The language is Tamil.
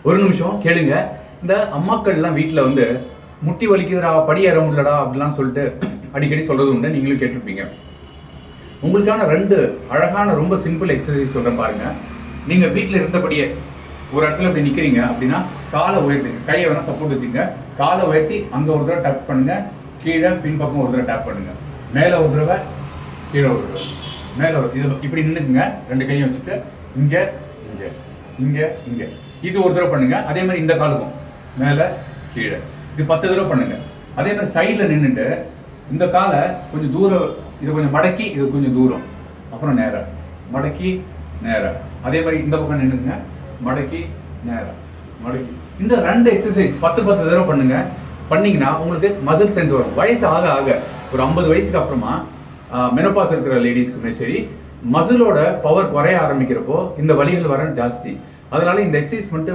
ஒரு நிமிஷம் கேளுங்க. இந்த அம்மாக்கள்லாம் வீட்டில் வந்து முட்டி வலிக்குதுடா, படி ஏற முடியலடா அப்படிலாம் சொல்லிட்டு அடிக்கடி சொல்றது உண்டு. நீங்களும் கேட்டிருப்பீங்க. உங்களுக்கான 2 அழகான ரொம்ப சிம்பிள் எக்ஸசைஸ் சொல்றேன் பாருங்க. நீங்க வீட்டில் இருந்தபடியே ஒரு இடத்துல இப்படி நிக்கிறீங்க அப்படின்னா காலை உயர்த்துங்க, கையை வேணா சப்போர்ட் வச்சுங்க, காலை உயர்த்தி அங்க ஒரு தடவை டேப் பண்ணுங்க, கீழே பின்பக்கம் ஒரு தடவை டேப் பண்ணுங்க, மேல ஒரு தடவை, கீழே ஒரு தடவை, மேல இது இப்படி நின்னுக்குங்க. 2 கையும் வச்சுட்டு இங்க இங்க இங்க இங்க இது ஒரு தடவை பண்ணுங்க. அதே மாதிரி இந்த காலுக்கும் மேல கீழே இது 10 தடவை பண்ணுங்க. அதே மாதிரி சைடில் நின்றுட்டு இந்த காலை கொஞ்சம் தூரம், இது கொஞ்சம் மடக்கி, இது கொஞ்சம் தூரம், அப்புறம் நேரா மடக்கி நேரா. அதே மாதிரி இந்த பக்கம் நின்றுங்க, மடக்கி நேரா மடக்கி. இந்த 2 எக்ஸசைஸ் 10 தடவை பண்ணுங்க. பண்ணீங்கன்னா உங்களுக்கு மசில் ஸ்ட்ரென்த் வரும். வயசு ஆக ஆக ஒரு 50 வயசுக்கு அப்புறமா மெனோபாஸ் இருக்கிற லேடிஸ்க்குமே சரி, மசிலோட பவர் குறைய ஆரம்பிக்கிறப்போ இந்த வலிகள் வர ஜாஸ்தி. அதனால இந்த எக்ஸசைஸ் பண்ணிட்டு